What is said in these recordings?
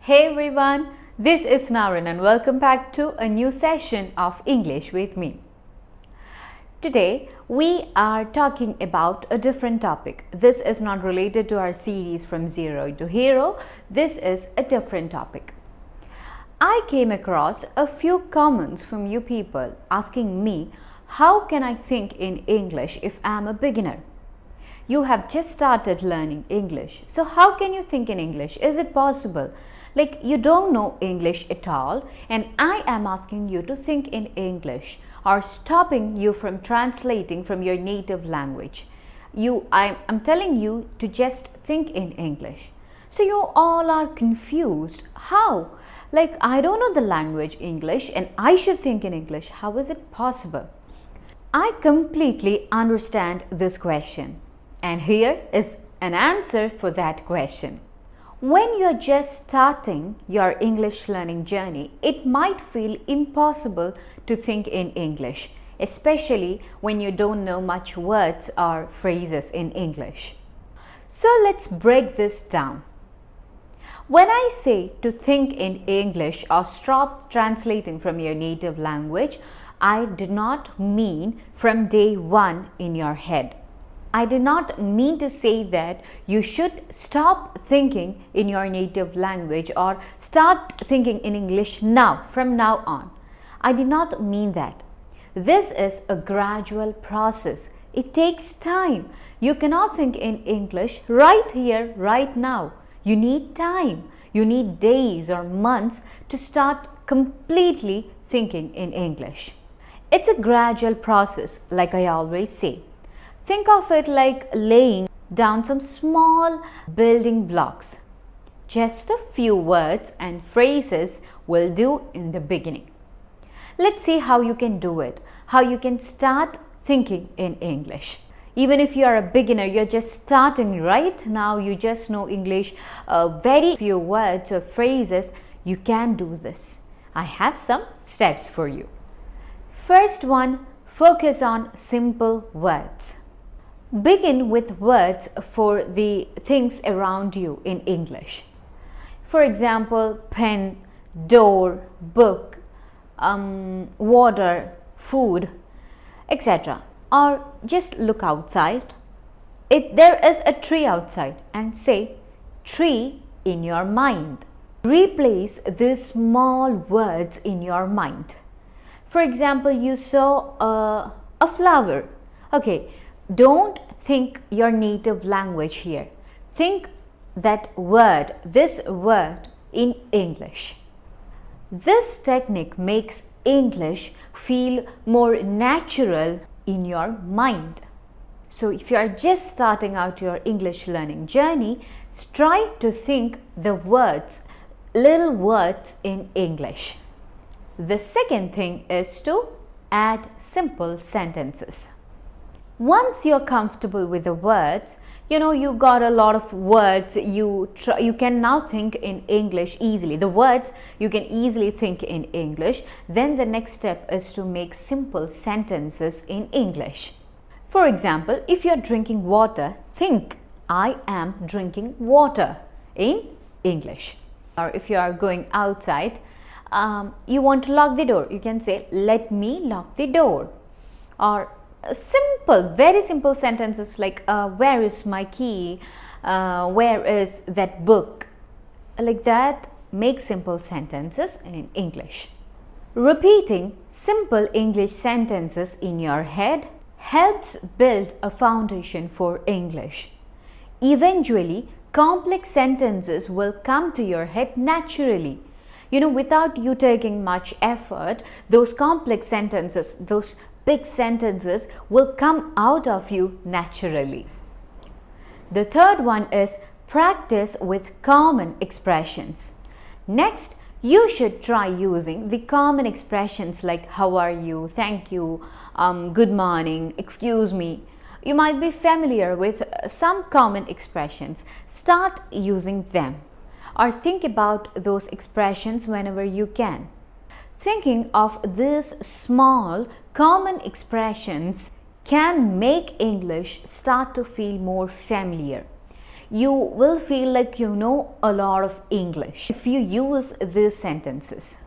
Hey everyone, this is Nourin and welcome back to a new session of English with me. Today we are talking about a different topic. This is not related to our series From Zero to Hero. This is a different topic. I came across a few comments from you people asking me, how can I think in English if I am a beginner? You have just started learning English. So how can you think in English? Is it possible? Like you don't know English at all and I am asking you to think in English or stopping you from translating from your native language. I'm telling you to just think in English. So you all are confused. How? Like I don't know the language English and I should think in English. How is it possible? I completely understand this question. And here is an answer for that question. When you're just starting your English learning journey, it might feel impossible to think in English, especially when you don't know much words or phrases in English. So let's break this down. When I say to think in English or stop translating from your native language, I do not mean from day one in your head. I did not mean to say that you should stop thinking in your native language or start thinking in English now, from now on. I did not mean that. This is a gradual process. It takes time. You cannot think in English right here, right now. You need time. You need days or months to start completely thinking in English. It's a gradual process, like I always say. Think of it like laying down some small building blocks. Just a few words and phrases will do in the beginning. Let's see how you can do it, how you can start thinking in English. Even if you are a beginner, you're just starting right now, you just know English, very few words or phrases, you can do this. I have some steps for you. First one, focus on simple words. Begin with words for the things around you in English. For example, pen, door, book, water, food, etc. Or just look outside. There is a tree outside and say tree in your mind. Replace these small words in your mind. For example, you saw a flower. Okay. Don't think your native language here. Think that word, this word in English. This technique makes English feel more natural in your mind. So if you are just starting out your English learning journey, try to think the words, little words in English. The second thing is to add simple sentences. Once you're comfortable with the words, you got a lot of words, you can now think in English easily. The words you can easily think in English. Then the next step is to make simple sentences in English. For example, if you're drinking water, think I am drinking water in English. Or if you are going outside, you want to lock the door, you can say let me lock the door. Or simple, very simple sentences like where is my key, where is that book, like that. Make simple sentences in English. Repeating simple English sentences in your head helps build a foundation for English. Eventually, complex sentences will come to your head naturally. Without you taking much effort, those complex sentences, those big sentences will come out of you naturally. The third one is practice with common expressions. Next, you should try using the common expressions like how are you, thank you, good morning, excuse me. You might be familiar with some common expressions. Start using them or think about those expressions whenever you can. Thinking of these small common expressions can make English start to feel more familiar. you will feel like you know a lot of English if you use these sentences.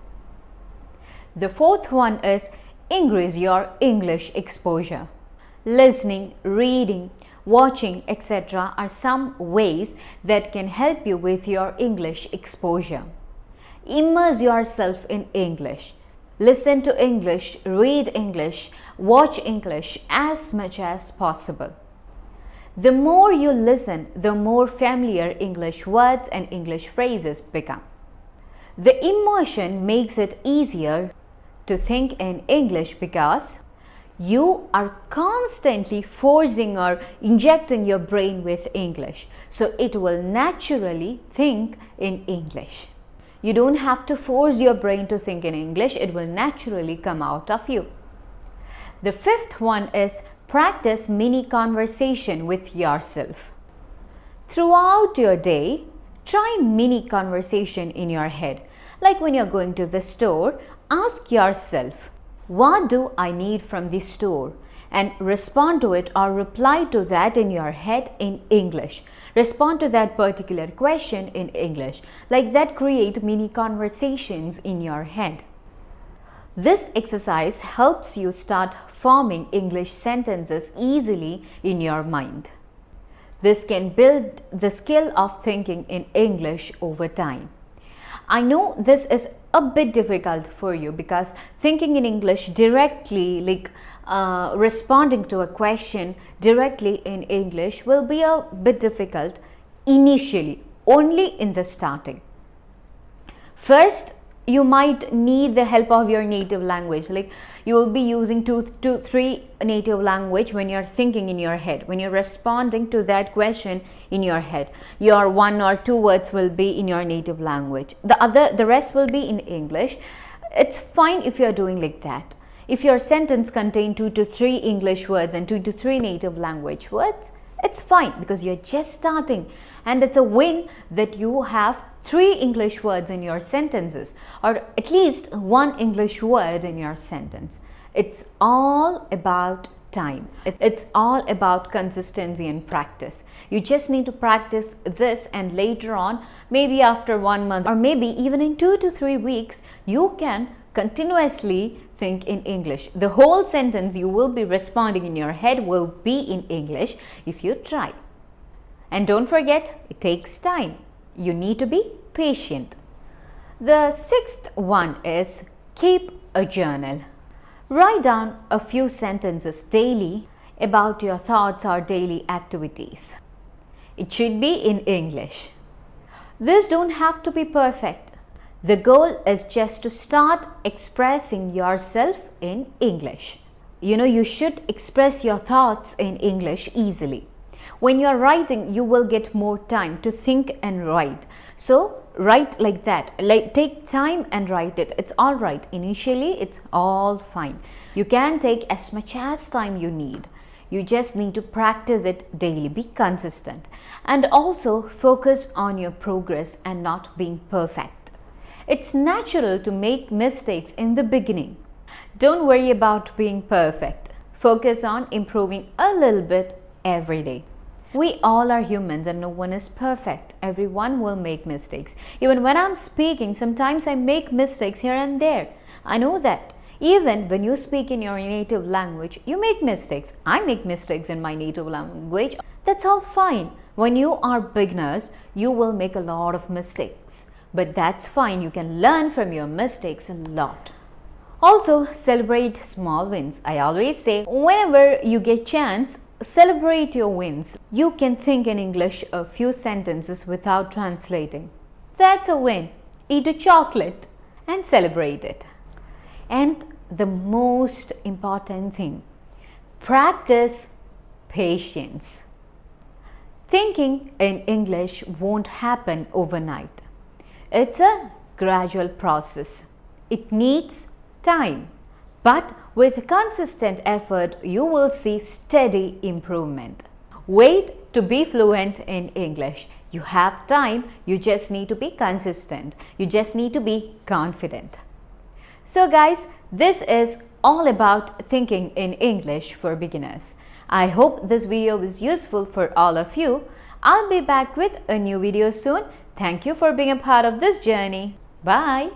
The fourth one is increase your English exposure. Listening, reading, watching, etc. are some ways that can help you with your English exposure. Immerse yourself in English. Listen to English, read English, watch English as much as possible. The more you listen, the more familiar English words and English phrases become. The immersion makes it easier to think in English because you are constantly forcing or injecting your brain with English, so it will naturally think in English. You don't have to force your brain to think in English, it will naturally come out of you. The fifth one is practice mini conversation with yourself. Throughout your day, try mini conversation in your head. Like when you're going to the store, ask yourself, what do I need from the store? And respond to it or reply to that in your head in English. Respond to that particular question in English. Like that, create mini conversations in your head. This exercise helps you start forming English sentences easily in your mind. This can build the skill of thinking in English over time. I know this is a bit difficult for you because thinking in English directly, like responding to a question directly in English, will be a bit difficult initially, only in the starting. First, you might need the help of your native language. Like you will be using two, three native language when you're thinking in your head. When you're responding to that question in your head, your 1 or 2 words will be in your native language. The rest will be in English. It's fine if you're doing like that. If your sentence contains 2 to 3 English words and 2 to 3 native language words, it's fine because you're just starting, and it's a win that you have 3 English words in your sentences, or at least 1 English word in your sentence. It's all about time. It's all about consistency and practice. You just need to practice this, and later on, maybe after 1 month or maybe even in 2 to 3 weeks, you can continuously think in English. The whole sentence you will be responding in your head will be in English if you try. And don't forget, it takes time. You need to be patient. The 6th one is keep a journal. Write down a few sentences daily about your thoughts or daily activities. It should be in English. This don't have to be perfect. The goal is just to start expressing yourself in English. You should express your thoughts in English easily. When you are writing, you will get more time to think and write. So write like that. Like take time and write it. It's all right. Initially, it's all fine. You can take as much as time you need. You just need to practice it daily. Be consistent. And also focus on your progress and not being perfect. It's natural to make mistakes in the beginning. Don't worry about being perfect. Focus on improving a little bit every day. We all are humans and no one is perfect. Everyone will make mistakes. Even when I'm speaking, sometimes I make mistakes here and there. I know that. Even when you speak in your native language, you make mistakes. I make mistakes in my native language. That's all fine. When you are beginners, you will make a lot of mistakes. But that's fine. You can learn from your mistakes a lot. Also, celebrate small wins. I always say, whenever you get chance, celebrate your wins. You can think in English a few sentences without translating. That's a win. Eat a chocolate and celebrate it. And the most important thing, practice patience. Thinking in English won't happen overnight. It's a gradual process. It needs time. But with consistent effort, you will see steady improvement. Wait to be fluent in English. You have time, you just need to be consistent. You just need to be confident. So guys, this is all about thinking in English for beginners. I hope this video was useful for all of you. I'll be back with a new video soon. Thank you for being a part of this journey. Bye.